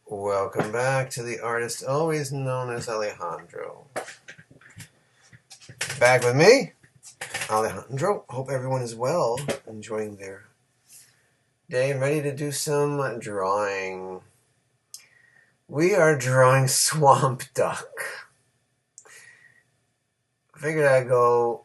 Welcome back to the artist always known as Alejandro. Back with me, Alejandro. Hope everyone is well, enjoying their day and ready to do some drawing. We are drawing Swamp Duck. I figured I'd go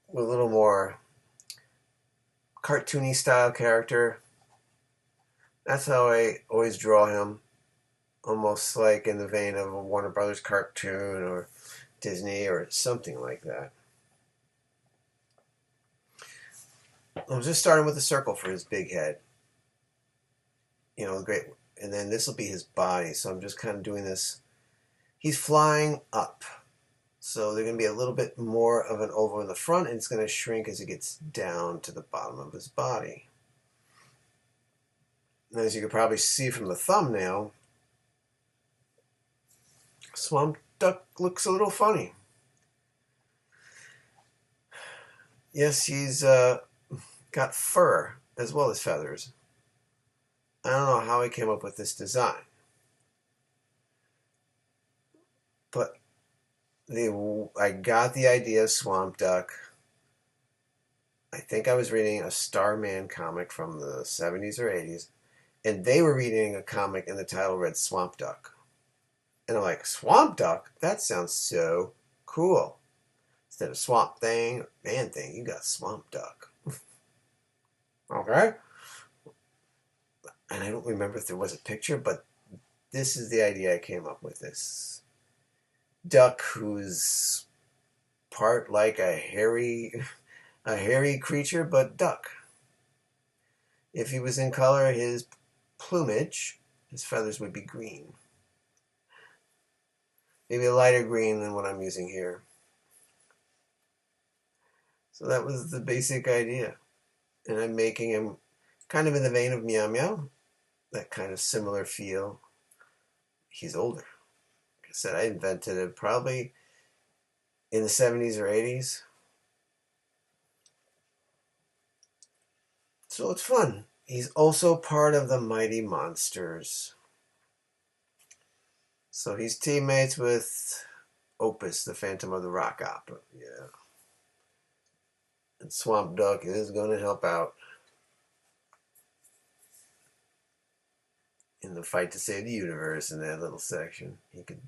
with a little more cartoony style character. That's how I always draw him. Almost like in the vein of a Warner Brothers cartoon or Disney or something like that. I was just starting with a circle for his big head. Great. And then this will be his body. So I'm just kind of doing this. He's flying up. So there's going to be a little bit more of an oval in the front, and it's going to shrink as it gets down to the bottom of his body. And as you can probably see from the thumbnail, Swamp Duck looks a little funny. Yes, he's got fur as well as feathers. I don't know how he came up with this design. But I got the idea of Swamp Duck. I think I was reading a Starman comic from the 70s or 80s, and they were reading a comic and the title read Swamp Duck. And I'm like, Swamp Duck? That sounds so cool. Instead of Swamp Thing, Man Thing, you got Swamp Duck. Okay? And I don't remember if there was a picture, but this is the idea I came up with. This duck who's part like a hairy creature, but duck. If he was in color, his plumage, his feathers would be green. Maybe a lighter green than what I'm using here. So that was the basic idea. And I'm making him kind of in the vein of Meow Meow. That kind of similar feel. He's older. Like I said, I invented it probably in the 70s or 80s. So it's fun. He's also part of the Mighty Monsters. So he's teammates with Opus, the Phantom of the Rock Opera. Yeah. And Swamp Duck is going to help out in the fight to save the universe in that little section. He can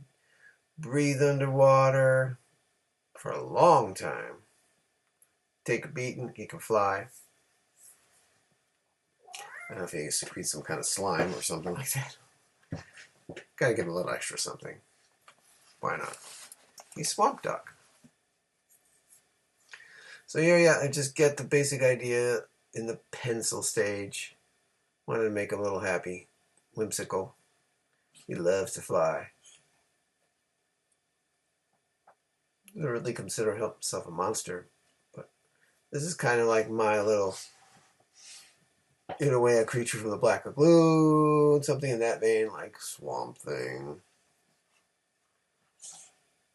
breathe underwater for a long time. Take a beating, he can fly. I don't know if he secretes some kind of slime or something like that. Gotta give him a little extra something. Why not? He's Swamp Duck. So here, yeah, I just get the basic idea in the pencil stage. Wanted to make him a little happy, whimsical. He loves to fly. He doesn't really consider himself a monster, but this is kind of like my little, in a way, a creature from the Black Lagoon, something in that vein, like Swamp Thing.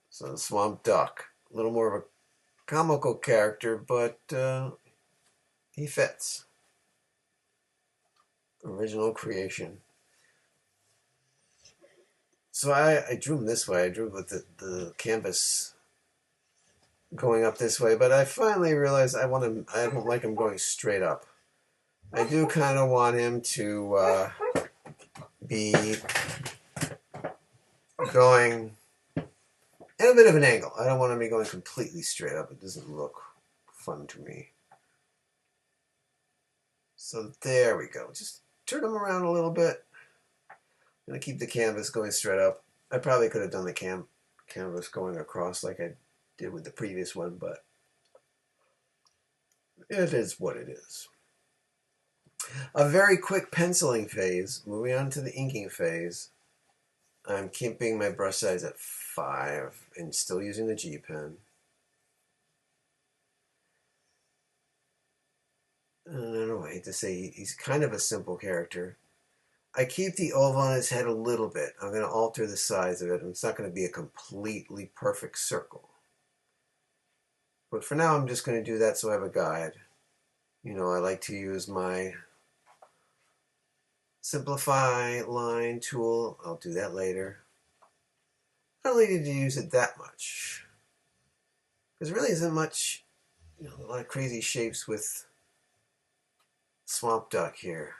So the Swamp Duck, a little more of a comical character, but he fits. Original creation. So I drew him this way. I drew with the canvas going up this way, but I finally realized I don't like him going straight up. I do kind of want him to be going at a bit of an angle. I don't want him to be going completely straight up. It doesn't look fun to me. So there we go. Just turn him around a little bit. I'm going to keep the canvas going straight up. I probably could have done the canvas going across like I did with the previous one, but it is what it is. A very quick penciling phase. Moving on to the inking phase. I'm keeping my brush size at 5 and still using the G pen. I don't know, I hate to say he's kind of a simple character. I keep the oval on his head a little bit. I'm going to alter the size of it. It's not going to be a completely perfect circle. But for now, I'm just going to do that so I have a guide. I like to use my simplify line tool. I'll do that later. I don't need to use it that much. Because there really isn't much, a lot of crazy shapes with Swamp Duck here.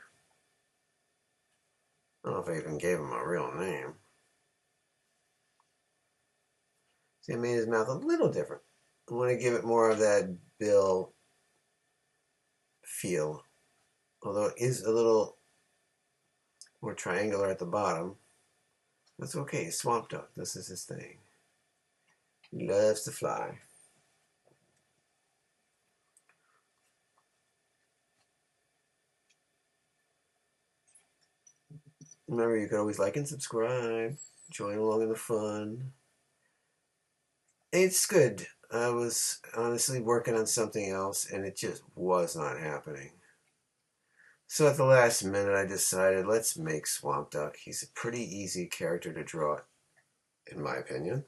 I don't know if I even gave him a real name. See, I made his mouth a little different. I want to give it more of that Bill feel. Although it is a little more triangular at the bottom. That's okay. Swamp Duck. This is his thing. He loves to fly. Remember, you can always like and subscribe. Join along in the fun. It's good. I was honestly working on something else, and it just was not happening. So at the last minute, I decided, let's make Swamp Duck. He's a pretty easy character to draw, in my opinion.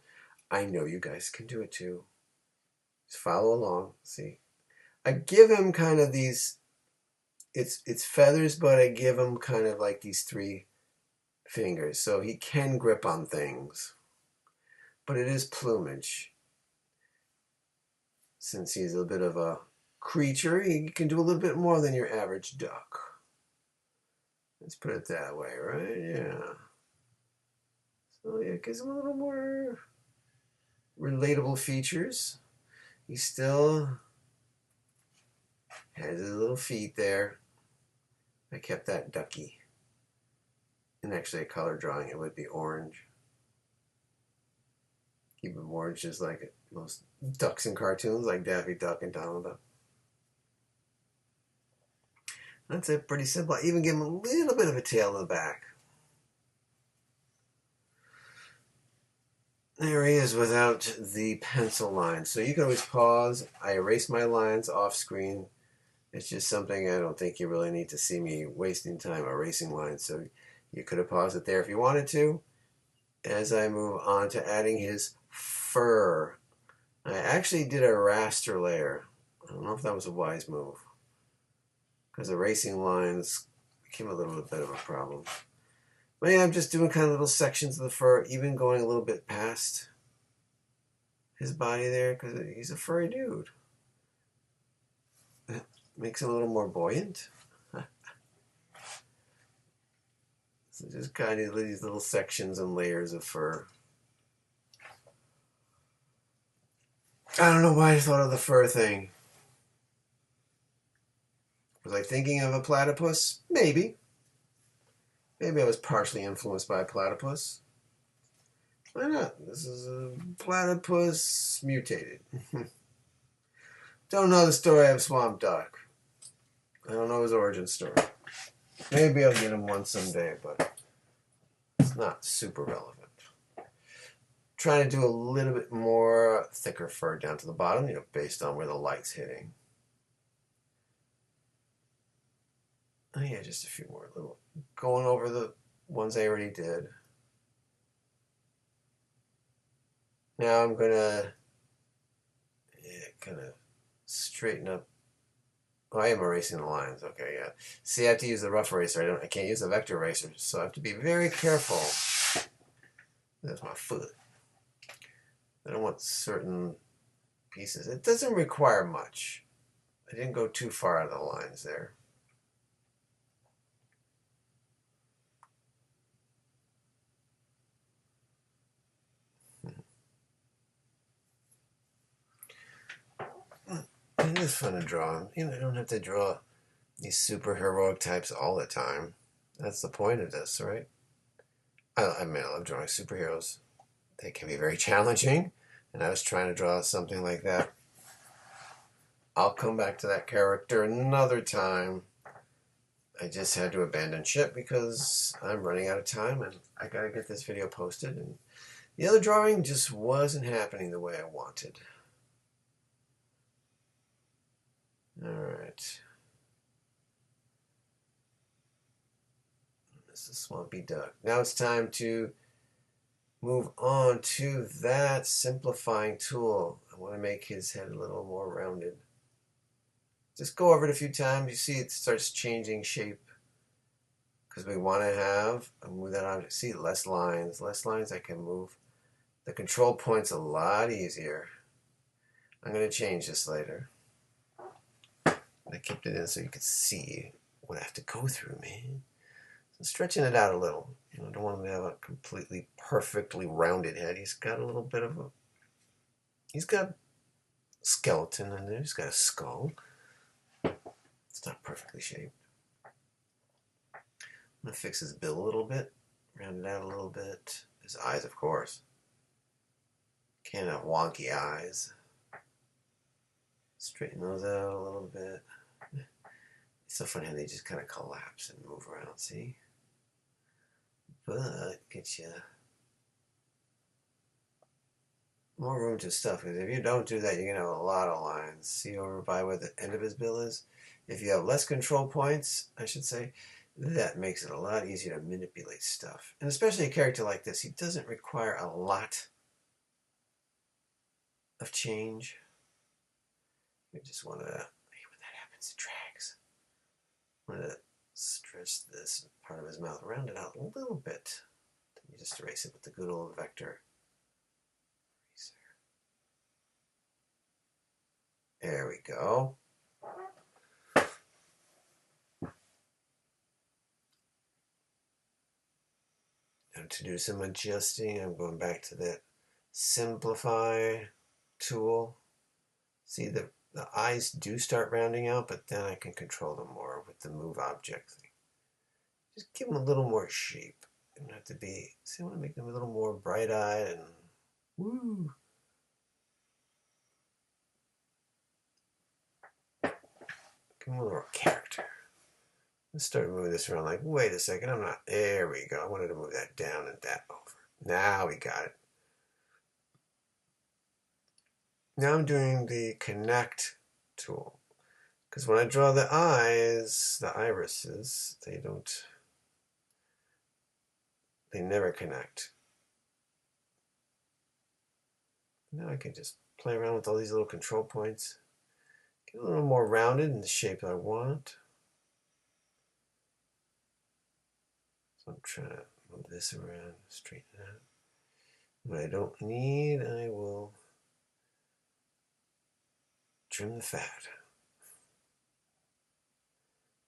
I know you guys can do it too. Just follow along. See, I give him kind of these. It's feathers, but I give him kind of like these 3 fingers, so he can grip on things. But it is plumage. Since he's a bit of a creature, he can do a little bit more than your average duck. Let's put it that way, right? Yeah. So yeah, it gives him a little more relatable features. He still has his little feet there. I kept that ducky. And actually a color drawing, it would be orange. Keep him orange just like most ducks in cartoons, like Daffy Duck and Donald Duck. That's it, pretty simple. I even give him a little bit of a tail in the back. There he is without the pencil line. So you can always pause. I erase my lines off screen. It's just something I don't think you really need to see me wasting time erasing lines. So you could have paused it there if you wanted to. As I move on to adding his fur. I actually did a raster layer. I don't know if that was a wise move, because erasing lines became a little bit of a problem. But yeah, I'm just doing kind of little sections of the fur, even going a little bit past his body there, because he's a furry dude. It makes him a little more buoyant. So just kind of these little sections and layers of fur. I don't know why I thought of the fur thing. Was I thinking of a platypus? Maybe. Maybe I was partially influenced by a platypus. Why not? This is a platypus mutated. Don't know the story of Swamp Duck. I don't know his origin story. Maybe I'll get him one someday, but it's not super relevant. Trying to do a little bit more thicker fur down to the bottom, based on where the light's hitting. Oh yeah, just a few more little, going over the ones I already did. Now I'm gonna kind of straighten up. Oh, I am erasing the lines. Okay, yeah. See, I have to use the rough eraser. I can't use the vector eraser, so I have to be very careful. That's my foot. I don't want certain pieces. It doesn't require much. I didn't go too far out of the lines there. It is fun to draw. I don't have to draw these super heroic types all the time. That's the point of this, right? I love drawing superheroes. They can be very challenging, and I was trying to draw something like that. I'll come back to that character another time. I just had to abandon ship because I'm running out of time, and I gotta get this video posted, and the other drawing just wasn't happening the way I wanted. Alright. This is Swampy Duck. Now it's time to move on to that simplifying tool. I want to make his head a little more rounded. Just go over it a few times. You see it starts changing shape. because we want to have, move that object, see, less lines I can move. The control point's a lot easier. I'm going to change this later. I kept it in so you could see what I have to go through, man. So stretching it out a little. You know, I don't want him to have a completely perfectly rounded head. He's got a little bit of a, he's got skeleton in there. He's got a skull. It's not perfectly shaped. I'm going to fix his bill a little bit. Round it out a little bit. His eyes, of course. Can't have wonky eyes. Straighten those out a little bit. It's so funny how they just kind of collapse and move around, see? But get you more room to stuff. Because if you don't do that, you're going to have a lot of lines. See over by where the end of his bill is? If you have less control points, I should say, that makes it a lot easier to manipulate stuff. And especially a character like this, he doesn't require a lot of change. You just want to, when that happens, it drags. I want to stretch this part of his mouth, round it out a little bit. Then you just erase it with the good old vector eraser. There we go. Now to do some adjusting, I'm going back to that simplify tool. See, the eyes do start rounding out, but then I can control them more with the move object thing. Just give them a little more shape. They don't have to be, see, I want to make them a little more bright-eyed and woo. Give them a little character. Let's start moving this around like, wait a second, I'm not, there we go. I wanted to move that down and that over. Now we got it. Now I'm doing the connect tool. Because when I draw the eyes, the irises, they never connect. Now I can just play around with all these little control points. Get a little more rounded in the shape I want. So I'm trying to move this around, straighten it out. What I don't need, I will trim the fat.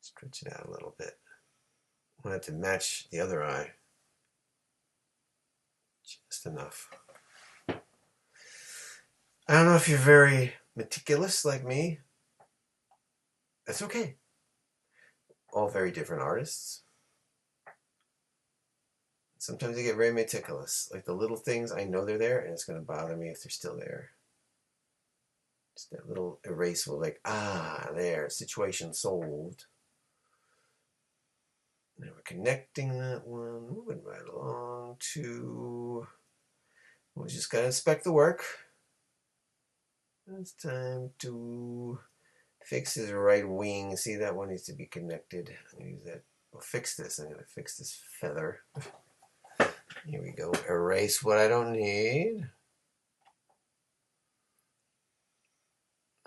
Stretch it out a little bit. I want it to match the other eye. Just enough. I don't know if you're very meticulous like me. That's okay. All very different artists. Sometimes I get very meticulous. Like the little things, I know they're there, and it's going to bother me if they're still there. Just that little erase will like, there, situation solved. Now we're connecting that one, moving right along to, we just got to inspect the work. It's time to fix his right wing. See, that one needs to be connected. I'm going to use that. We'll fix this. I'm going to fix this feather. Here we go. Erase what I don't need.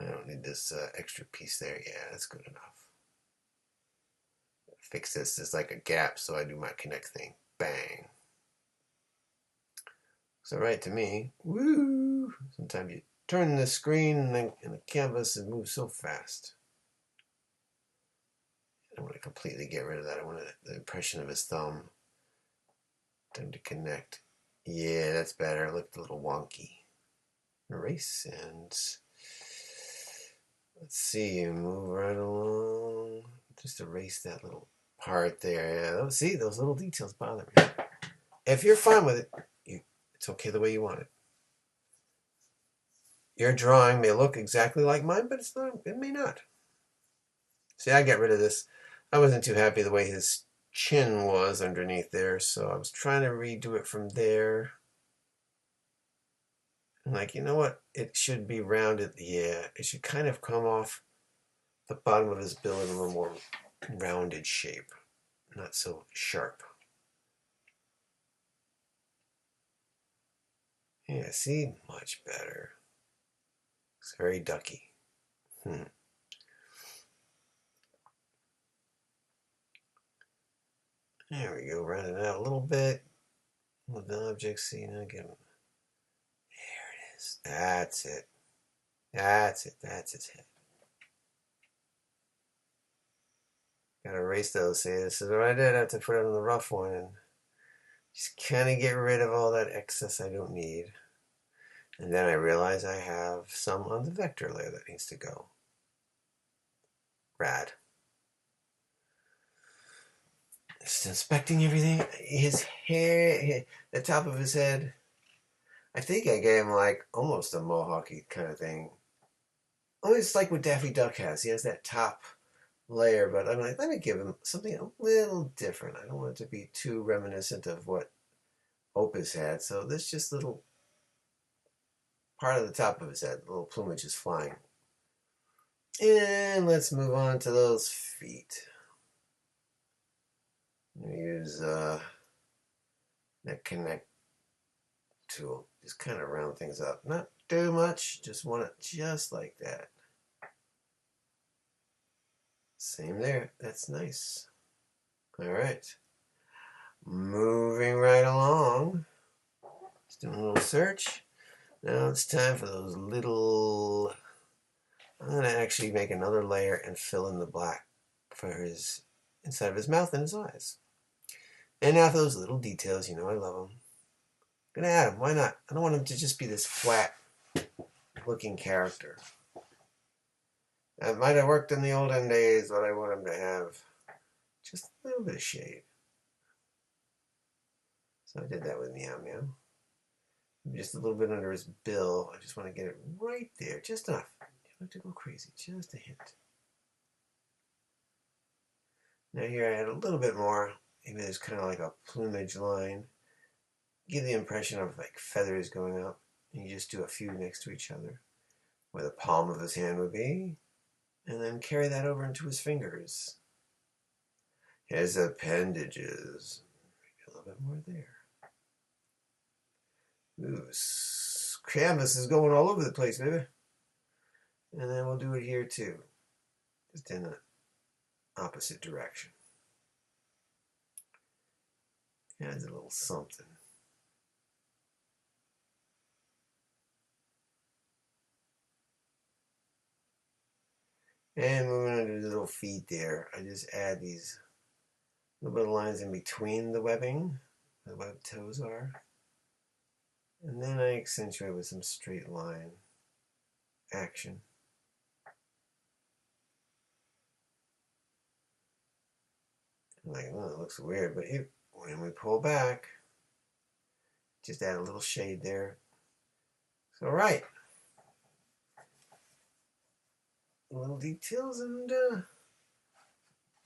I don't need this extra piece there. Yeah, that's good enough. Fix this. There's like a gap, so I do my connect thing. Bang. Looks all right to me. Woo! Sometimes you turn the screen and the canvas and moves so fast. I want to completely get rid of that. I want the impression of his thumb. Time to connect. Yeah, that's better. It looked a little wonky. Erase and let's see. Move right along. Just erase that little part there. Yeah, see, those little details bother me. If you're fine with it, it's okay the way you want it. Your drawing may look exactly like mine, but it's not. It may not. See, I got rid of this. I wasn't too happy the way his chin was underneath there, so I was trying to redo it from there. I'm like, you know what? It should be rounded. Yeah, it should kind of come off the bottom of his bill in a little more rounded shape, not so sharp. Yeah, see? Much better. It's very ducky. There we go, round it out a little bit with the object. See, now get him. There it is. That's it. That's it. That's its head. Gotta erase those. See, this is what I did. I have to put it on the rough one and just kind of get rid of all that excess I don't need. And then I realize I have some on the vector layer that needs to go. Rad. Just inspecting everything. His hair, the top of his head. I think I gave him like almost a mohawky kind of thing. Oh, it's like what Daffy Duck has. He has that top layer, but I'm like, let me give him something a little different. I don't want it to be too reminiscent of what Opus had. So this just little part of the top of his head, little plumage is flying. And let's move on to those feet. Use that connect tool. Just kind of round things up. Not too much. Just want it just like that. Same there. That's nice. All right. Moving right along. Just doing a little search. Now it's time for those little... I'm going to actually make another layer and fill in the black for his inside of his mouth and his eyes. And now for those little details, you know I love them. I'm going to add them. Why not? I don't want him to just be this flat looking character. That might have worked in the olden days, but I want him to have just a little bit of shade. So I did that with Meow Meow. Just a little bit under his bill. I just want to get it right there, just enough. You don't have to go crazy, just a hint. Now here I add a little bit more. Maybe there's kind of like a plumage line. Give the impression of like feathers going up. And you just do a few next to each other, where the palm of his hand would be. And then carry that over into his fingers. His appendages. Maybe a little bit more there. Ooh, canvas is going all over the place, baby. And then we'll do it here too. Just in the opposite direction. Adds a little something. And moving under the little feet there, I just add these little bit of lines in between the webbing, where the webbed toes are. And then I accentuate with some straight line action. I'm like, oh, it looks weird, but when we pull back, just add a little shade there. So, right. Little details, and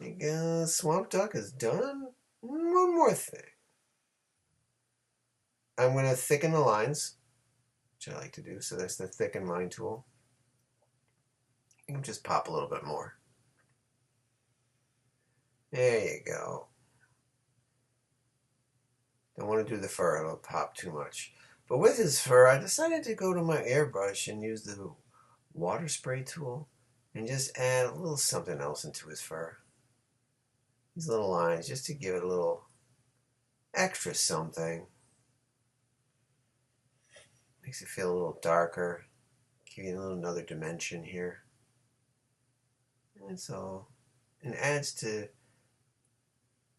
I think Swamp Duck is done. One more thing. I'm going to thicken the lines, which I like to do. So that's the thicken line tool. You can just pop a little bit more. There you go. Don't want to do the fur, it'll pop too much. But with his fur, I decided to go to my airbrush and use the water spray tool and just add a little something else into his fur. These little lines, just to give it a little extra something. Makes it feel a little darker. Give you a little another dimension here. And so, it adds to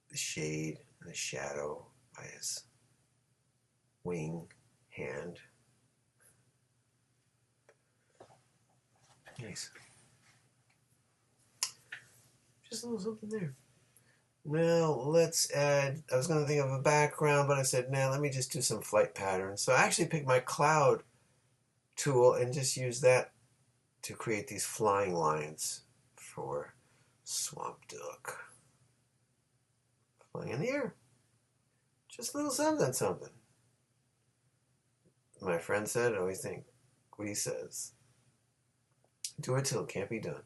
the shade and the shadow by his wing, hand. Nice. Just a little something there. Now let's add, I was going to think of a background, but I said, nah, let me just do some flight patterns. So I actually picked my cloud tool and just use that to create these flying lines for Swamp Duck. Flying in the air. Just a little something. My friend said, I always think what he says. Do it till it can't be done.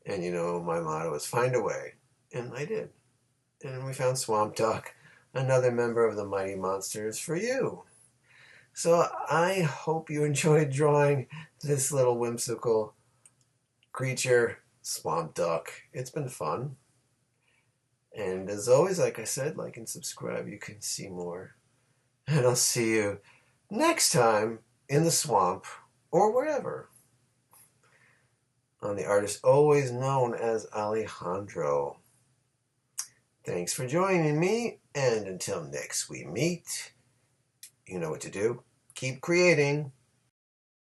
And you know, my motto is find a way. And I did. And we found Swamp Duck, another member of the Mighty Monsters, for you. So I hope you enjoyed drawing this little whimsical creature, Swamp Duck. It's been fun. And as always, like I said, like and subscribe. You can see more. And I'll see you next time in the swamp or wherever. On the artist always known as Alejandro. Thanks for joining me, and until next we meet, you know what to do. Keep creating.